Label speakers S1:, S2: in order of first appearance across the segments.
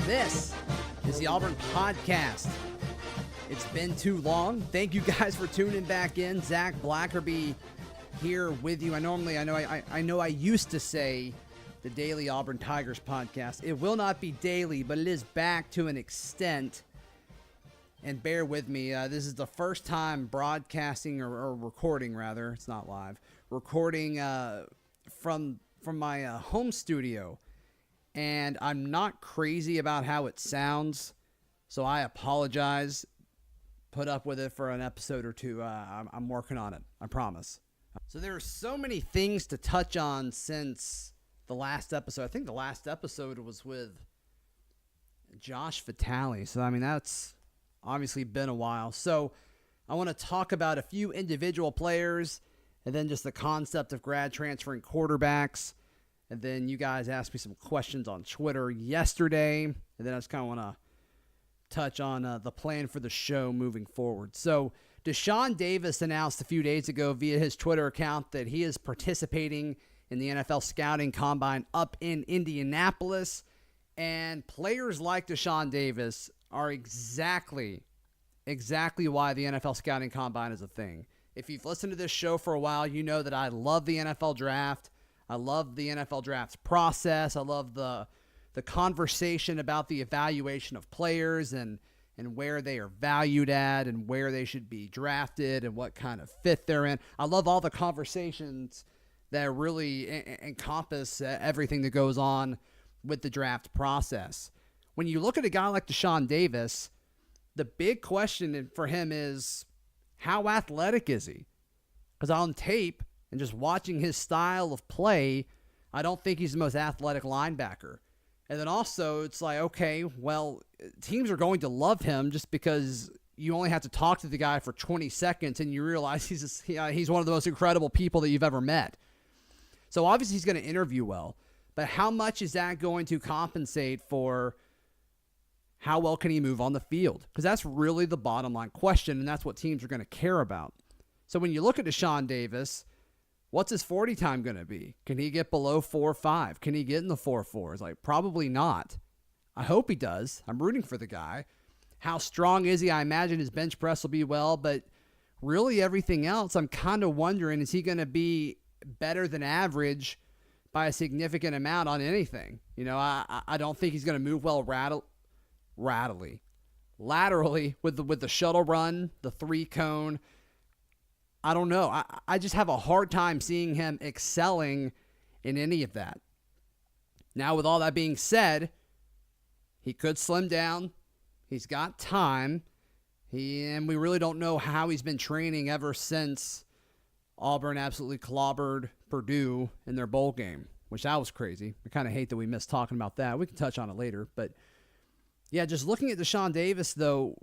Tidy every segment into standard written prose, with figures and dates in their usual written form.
S1: This is the Auburn Podcast. It's been too long. Thank you guys for tuning back in. Zac Blackerby here with you. I know I used to say the Daily Auburn Tigers Podcast. It will not be daily, but it is back to an extent. And bear with me. This is the first time broadcasting or recording, rather. It's not live. Recording from my home studio. And I'm not crazy about how it sounds, so I apologize. Put up with it for an episode or two. I'm working on it, I promise. So there are so many things to touch on since the last episode. I think the last episode was with Josh Vitale. So, that's obviously been a while. So I want to talk about a few individual players and then just the concept of grad transferring quarterbacks. And then you guys asked me some questions on Twitter yesterday. And then I just kind of want to touch on the plan for the show moving forward. So Deshaun Davis announced a few days ago via his Twitter account that he is participating in the NFL Scouting Combine up in Indianapolis. And players like Deshaun Davis are exactly why the NFL Scouting Combine is a thing. If you've listened to this show for a while, you know that I love the NFL Draft. I love the NFL draft process. I love the conversation about the evaluation of players and where they are valued at and where they should be drafted and what kind of fit they're in. I love all the conversations that really encompass everything that goes on with the draft process. When you look at a guy like Deshaun Davis, the big question for him is, how athletic is he? Because on tape, and just watching his style of play, I don't think he's the most athletic linebacker. And then also, it's like, okay, well, teams are going to love him just because you only have to talk to the guy for 20 seconds and you realize he's one of the most incredible people that you've ever met. So obviously he's going to interview well, but how much is that going to compensate for how well can he move on the field? Because that's really the bottom line question, and that's what teams are going to care about. So when you look at Deshaun Davis, what's his 40 time going to be? Can he get below 4.5? Can he get in the 4.4s? Like, probably not. I hope he does. I'm rooting for the guy. How strong is he? I imagine his bench press will be well, but really everything else, I'm kind of wondering, is he going to be better than average by a significant amount on anything? I don't think he's going to move well laterally with the shuttle run, the 3-cone. I don't know. I just have a hard time seeing him excelling in any of that. Now, with all that being said, he could slim down. He's got time. And we really don't know how he's been training ever since Auburn absolutely clobbered Purdue in their bowl game, which that was crazy. I kind of hate that we missed talking about that. We can touch on it later. But, yeah, just looking at Deshaun Davis, though,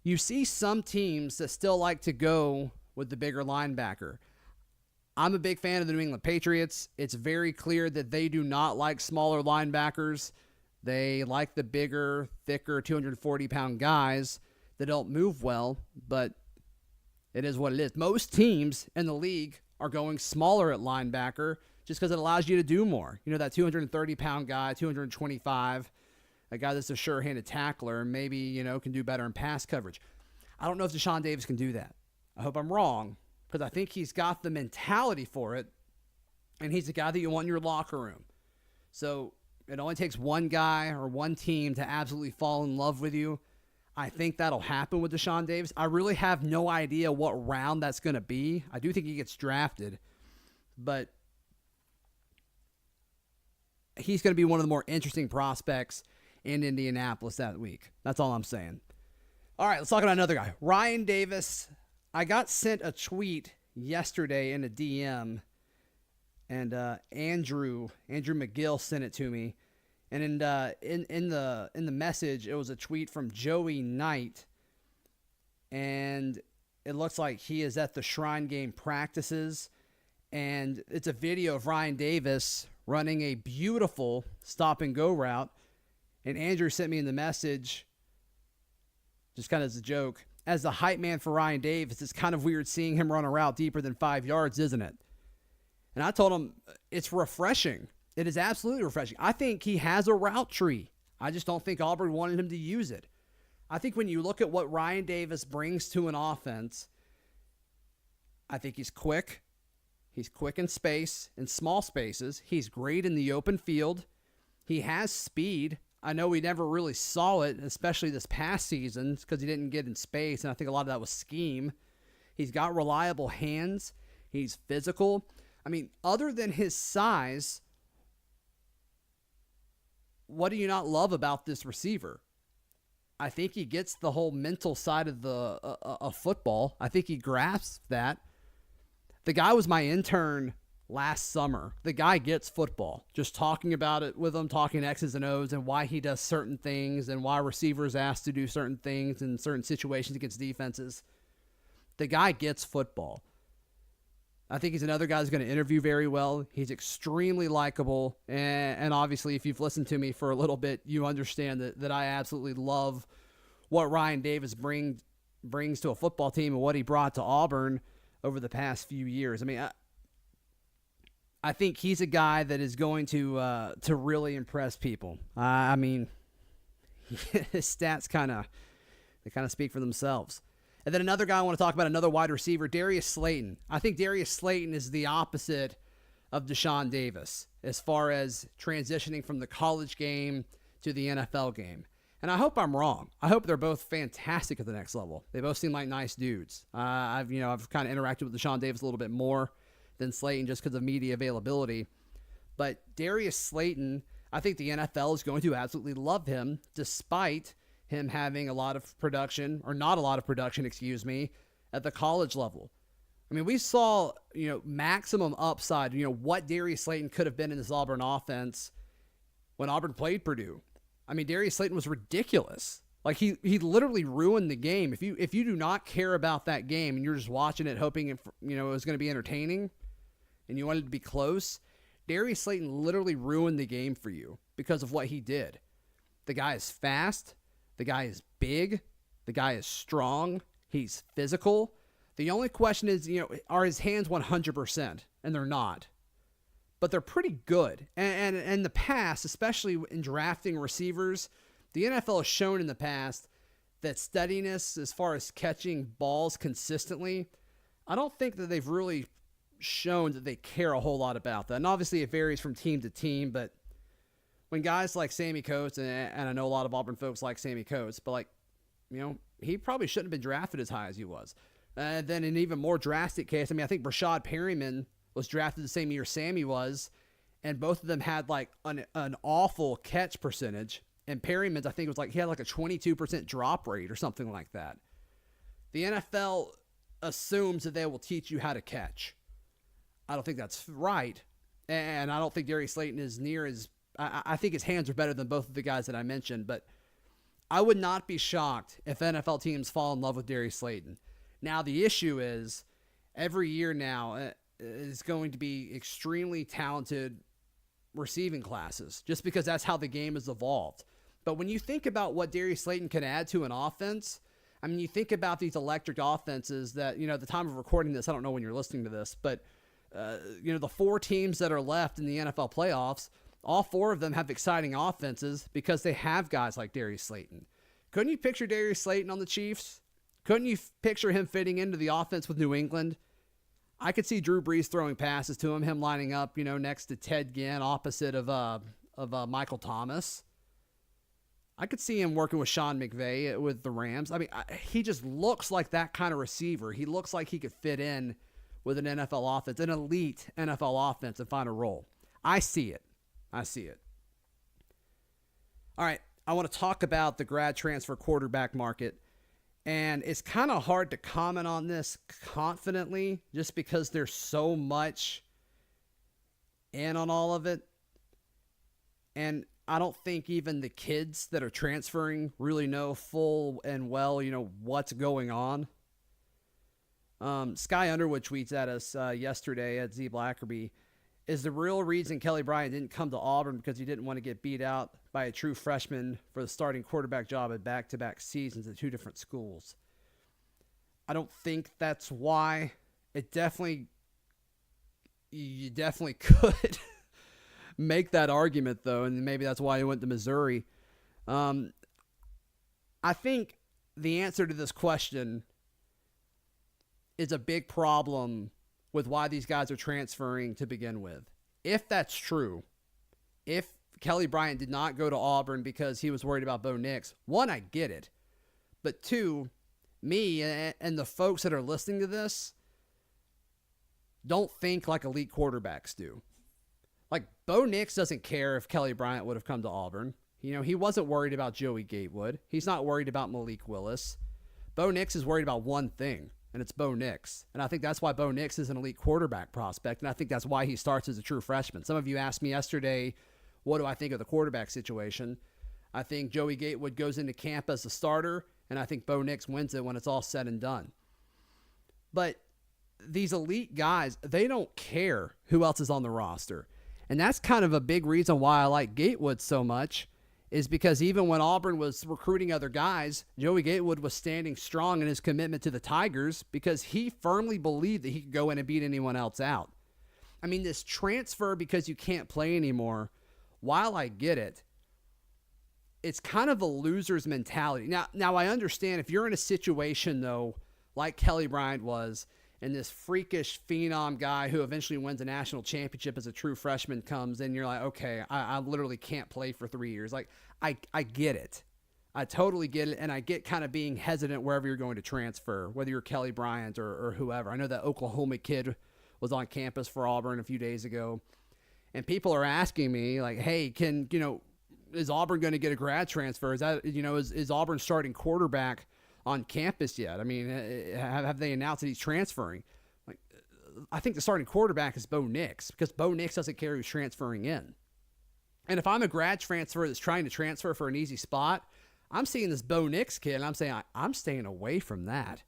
S1: you see some teams that still like to go with the bigger linebacker. I'm a big fan of the New England Patriots. It's very clear that they do not like smaller linebackers. They like the bigger, thicker, 240-pound guys that don't move well, but it is what it is. Most teams in the league are going smaller at linebacker just because it allows you to do more. That 230-pound guy, 225, a guy that's a sure-handed tackler, maybe, can do better in pass coverage. I don't know if Deshaun Davis can do that. I hope I'm wrong, because I think he's got the mentality for it, and he's the guy that you want in your locker room. So it only takes one guy or one team to absolutely fall in love with you. I think that'll happen with Deshaun Davis. I really have no idea what round that's going to be. I do think he gets drafted, but he's going to be one of the more interesting prospects in Indianapolis that week. That's all I'm saying. All right, let's talk about another guy. Ryan Davis. I got sent a tweet yesterday in a DM, and Andrew McGill sent it to me. And in the message, it was a tweet from Joey Knight, and it looks like he is at the Shrine Game practices, and it's a video of Ryan Davis running a beautiful stop-and-go route. And Andrew sent me in the message, just kind of as a joke, as the hype man for Ryan Davis, it's kind of weird seeing him run a route deeper than 5 yards, isn't it? And I told him, it's refreshing. It is absolutely refreshing. I think he has a route tree. I just don't think Auburn wanted him to use it. I think when you look at what Ryan Davis brings to an offense, I think he's quick. He's quick in space, in small spaces. He's great in the open field. He has speed. I know we never really saw it, especially this past season, because he didn't get in space, and I think a lot of that was scheme. He's got reliable hands. He's physical. I mean, other than his size, what do you not love about this receiver? I think he gets the whole mental side of football. I think he grasps that. The guy was my intern last summer. The guy gets football. Just talking about it with him, talking X's and O's and why he does certain things and why receivers asked to do certain things in certain situations against defenses. The guy gets football. I think he's another guy who's going to interview very well. He's extremely likable. And obviously, if you've listened to me for a little bit, you understand that I absolutely love what Ryan Davis brings to a football team and what he brought to Auburn over the past few years. I mean, I think he's a guy that is going to really impress people. I mean, his stats kind of speak for themselves. And then another guy I want to talk about, another wide receiver, Darius Slayton. I think Darius Slayton is the opposite of Deshaun Davis as far as transitioning from the college game to the NFL game. And I hope I'm wrong. I hope they're both fantastic at the next level. They both seem like nice dudes. I've kind of interacted with Deshaun Davis a little bit more than Slayton just because of media availability. But Darius Slayton, I think the NFL is going to absolutely love him despite him having a lot of production, or not a lot of production, at the college level. I mean, we saw, maximum upside, what Darius Slayton could have been in this Auburn offense when Auburn played Purdue. I mean, Darius Slayton was ridiculous. Like, he literally ruined the game. If you do not care about that game and you're just watching it hoping it was going to be entertaining and you wanted it to be close, Darius Slayton literally ruined the game for you because of what he did. The guy is fast. The guy is big. The guy is strong. He's physical. The only question is, are his hands 100%? And they're not. But they're pretty good. And in the past, especially in drafting receivers, the NFL has shown in the past that steadiness as far as catching balls consistently, I don't think that they've really shown that they care a whole lot about that. And obviously it varies from team to team, but when guys like Sammy Coates, and I know a lot of Auburn folks like Sammy Coates, but he probably shouldn't have been drafted as high as he was. Then in an even more drastic case, I think Rashad Perryman was drafted the same year Sammy was, and both of them had an awful catch percentage. And Perryman's, I think, he had a 22% drop rate or something like that. The NFL assumes that they will teach you how to catch. I don't think that's right, and I don't think Darius Slayton is near as. I think his hands are better than both of the guys that I mentioned, but I would not be shocked if NFL teams fall in love with Darius Slayton. Now, the issue is every year now is going to be extremely talented receiving classes just because that's how the game has evolved. But when you think about what Darius Slayton can add to an offense, I mean, you think about these electric offenses that, at the time of recording this, I don't know when you're listening to this, but, the 4 teams that are left in the NFL playoffs, all 4 of them have exciting offenses because they have guys like Darius Slayton. Couldn't you picture Darius Slayton on the Chiefs? Couldn't you picture him fitting into the offense with New England? I could see Drew Brees throwing passes to him lining up, next to Ted Ginn, opposite of Michael Thomas. I could see him working with Sean McVay with the Rams. I mean, he just looks like that kind of receiver. He looks like he could fit in with an NFL offense, an elite NFL offense, and find a role. I see it. All right, I want to talk about the grad transfer quarterback market. And it's kind of hard to comment on this confidently just because there's so much in on all of it. And I don't think even the kids that are transferring really know full and well, what's going on. Sky Underwood tweets at us yesterday at Zac Blackerby. Is the real reason Kelly Bryant didn't come to Auburn because he didn't want to get beat out by a true freshman for the starting quarterback job at back-to-back seasons at 2 different schools? I don't think that's why. You definitely could make that argument, though, and maybe that's why he went to Missouri. I think the answer to this question is a big problem with why these guys are transferring to begin with. If that's true, if Kelly Bryant did not go to Auburn because he was worried about Bo Nix, one, I get it. But two, me and the folks that are listening to this don't think like elite quarterbacks do. Like, Bo Nix doesn't care if Kelly Bryant would have come to Auburn. You know, he wasn't worried about Joey Gatewood. He's not worried about Malik Willis. Bo Nix is worried about one thing, and it's Bo Nix. And I think that's why Bo Nix is an elite quarterback prospect, and I think that's why he starts as a true freshman. Some of you asked me yesterday, what do I think of the quarterback situation? I think Joey Gatewood goes into camp as a starter, and I think Bo Nix wins it when it's all said and done. But these elite guys, they don't care who else is on the roster. And that's kind of a big reason why I like Gatewood so much, is because even when Auburn was recruiting other guys, Joey Gatewood was standing strong in his commitment to the Tigers because he firmly believed that he could go in and beat anyone else out. I mean, this transfer because you can't play anymore, while I get it, it's kind of a loser's mentality. Now I understand if you're in a situation, though, like Kelly Bryant was, and this freakish phenom guy who eventually wins a national championship as a true freshman comes in, you're like, okay, I literally can't play for 3 years. Like, I get it. I totally get it, and I get kind of being hesitant wherever you're going to transfer, whether you're Kelly Bryant or whoever. I know that Oklahoma kid was on campus for Auburn a few days ago, and people are asking me, like, hey, is Auburn going to get a grad transfer? Is that, is Auburn starting quarterback on campus yet? I mean, have they announced that he's transferring? Like, I think the starting quarterback is Bo Nix, because Bo Nix doesn't care who's transferring in. And if I'm a grad transfer that's trying to transfer for an easy spot, I'm seeing this Bo Nix kid, and I'm saying I'm staying away from that.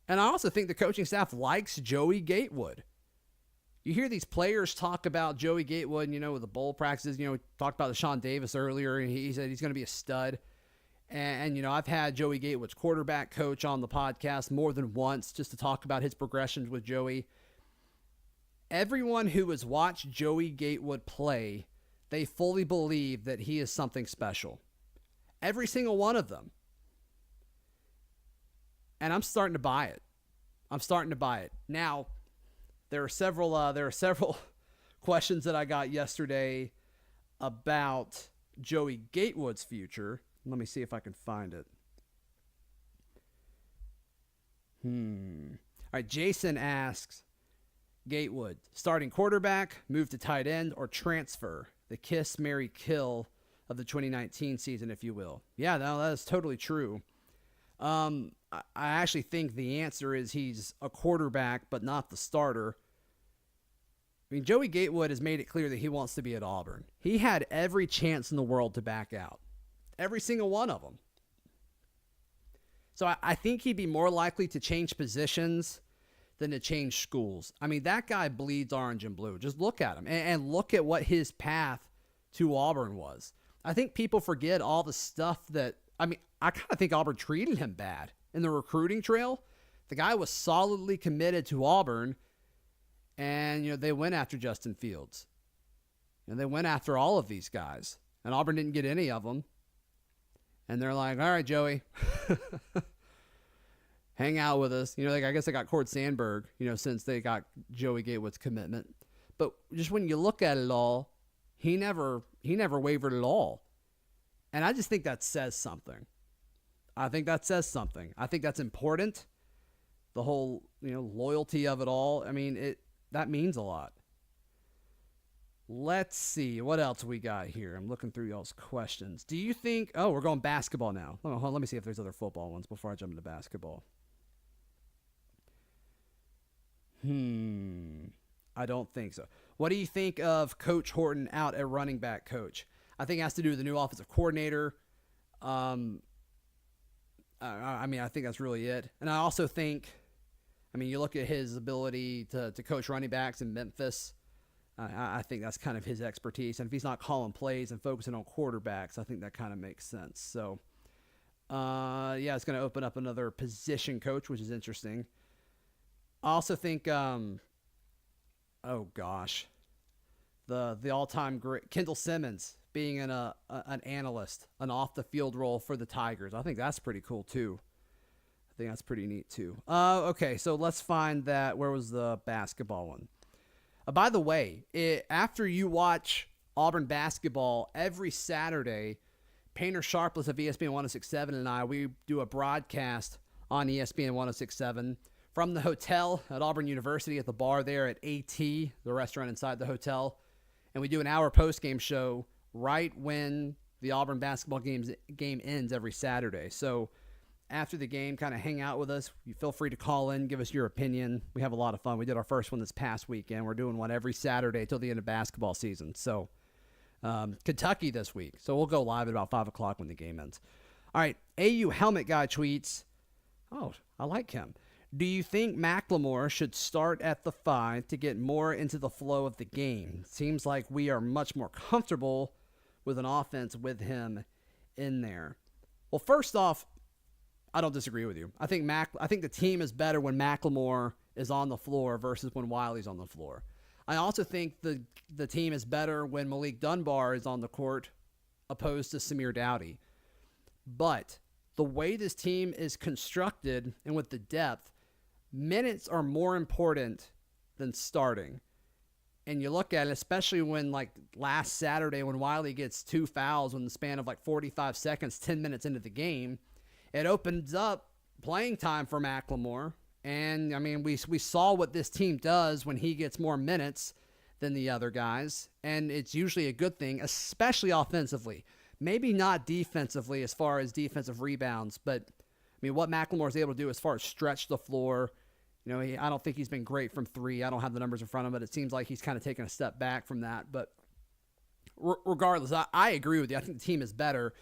S1: And I also think the coaching staff likes Joey Gatewood. You hear these players talk about Joey Gatewood, with the bowl practices. We talked about Deshaun Davis earlier, and he said he's going to be a stud. And I've had Joey Gatewood's quarterback coach on the podcast more than once just to talk about his progressions with Joey. Everyone who has watched Joey Gatewood play, they fully believe that he is something special. Every single one of them. And I'm starting to buy it. Now, there are several questions that I got yesterday about Joey Gatewood's future. Let me see if I can find it. All right, Jason asks, Gatewood, starting quarterback, move to tight end, or transfer? The kiss, marry, kill of the 2019 season, if you will. Yeah, no, that is totally true. I actually think the answer is he's a quarterback, but not the starter. I mean, Joey Gatewood has made it clear that he wants to be at Auburn. He had every chance in the world to back out. Every single one of them. So I think he'd be more likely to change positions than to change schools. I mean, that guy bleeds orange and blue. Just look at him and look at what his path to Auburn was. I think people forget all the stuff that, I kind of think Auburn treated him bad in the recruiting trail. The guy was solidly committed to Auburn, and, they went after Justin Fields. And they went after all of these guys, and Auburn didn't get any of them. And they're like, all right, Joey, hang out with us. I guess they got Cord Sandberg, since they got Joey Gatewood's commitment. But just when you look at it all, he never wavered at all. And I just think that says something. I think that's important. The whole, loyalty of it all. I mean, that means a lot. Let's see. What else we got here? I'm looking through y'all's questions. Do you think... Oh, we're going basketball now. Let me see if there's other football ones before I jump into basketball. I don't think so. What do you think of Coach Horton out at running back coach? I think it has to do with the new offensive coordinator. I think that's really it. And I also think... you look at his ability to coach running backs in Memphis. I think that's kind of his expertise. And if he's not calling plays and focusing on quarterbacks, I think that kind of makes sense. So, it's going to open up another position coach, which is interesting. I also think, the all-time great, Kendall Simmons, being an analyst, an off-the-field role for the Tigers. I think that's pretty cool, too. I think that's pretty neat, too. Okay, so let's find that. Where was the basketball one? By the way, after you watch Auburn basketball every Saturday, Painter Sharpless of ESPN 1067 and I, we do a broadcast on ESPN 1067 from the hotel at Auburn University at the bar there at AT, the restaurant inside the hotel. And we do an hour post-game show right when the Auburn basketball game ends every Saturday. So after the game, kind of hang out with us. You feel free to call in, give us your opinion. We have a lot of fun. We did our first one this past weekend. We're doing one every Saturday till the end of basketball season. So Kentucky this week. So we'll go live at about 5 o'clock when the game ends. All right, AU Helmet Guy tweets, oh, I like him. Do you think McLemore should start at the 5 to get more into the flow of the game? Seems like we are much more comfortable with an offense with him in there. Well, first off, I don't disagree with you. I think the team is better when McLemore is on the floor versus when Wiley's on the floor. I also think the team is better when Malik Dunbar is on the court opposed to Samir Dowdy. But the way this team is constructed and with the depth, minutes are more important than starting. And you look at it, especially when, like last Saturday, when Wiley gets 2 fouls in the span of like 45 seconds, 10 minutes into the game, it opens up playing time for McLemore. And, I mean, we saw what this team does when he gets more minutes than the other guys. And it's usually a good thing, especially offensively. Maybe not defensively as far as defensive rebounds, but, I mean, what McLemore is able to do as far as stretch the floor, you know, I don't think he's been great from 3. I don't have the numbers in front of him, but it seems like he's kind of taken a step back from that. But regardless, I agree with you. I think the team is better.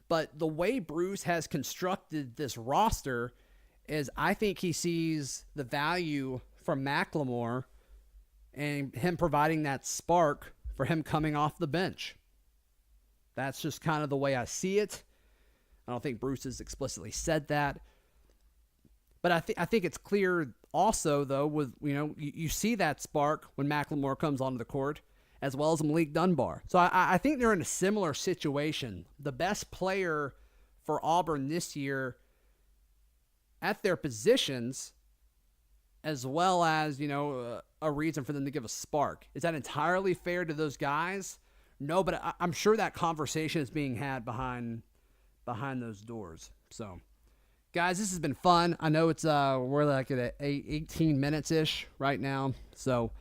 S1: But the way Bruce has constructed this roster is I think he sees the value from McLemore and him providing that spark for him coming off the bench. That's just kind of the way I see it. I don't think Bruce has explicitly said that. But I think it's clear also, though, with, you know, you see that spark when McLemore comes onto the court, as well as Malik Dunbar. So I think they're in a similar situation. The best player for Auburn this year at their positions, as well as, you know, a reason for them to give a spark. Is that entirely fair to those guys? No, but I'm sure that conversation is being had behind those doors. So, guys, this has been fun. I know it's we're like at 18 minutes-ish right now. So,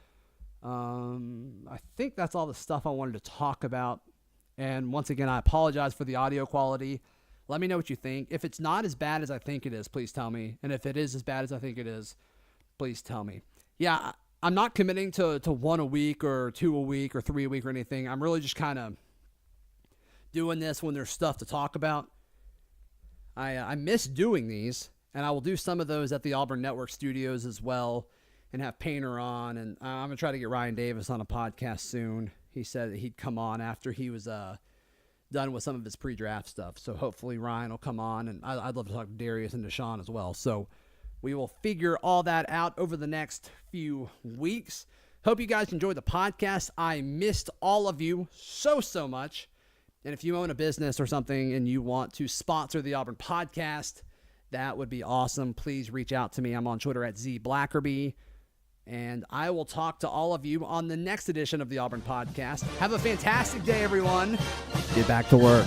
S1: I think that's all the stuff I wanted to talk about. And once again, I apologize for the audio quality. Let me know what you think. If it's not as bad as I think it is, please tell me. And if it is as bad as I think it is, please tell me. Yeah, I'm not committing to 1 a week or 2 a week or 3 a week or anything. I'm really just kind of doing this when there's stuff to talk about. I miss doing these, and I will do some of those at the Auburn Network studios as well and have Painter on. And I'm going to try to get Ryan Davis on a podcast soon. He said that he'd come on after he was done with some of his pre-draft stuff. So hopefully Ryan will come on, and I'd love to talk to Darius and Deshaun as well. So we will figure all that out over the next few weeks. Hope you guys enjoyed the podcast. I missed all of you so much. And if you own a business or something and you want to sponsor the Auburn podcast, that would be awesome. Please reach out to me. I'm on Twitter at Zac Blackerby. And I will talk to all of you on the next edition of the Auburn podcast. Have a fantastic day, everyone. Get back to work.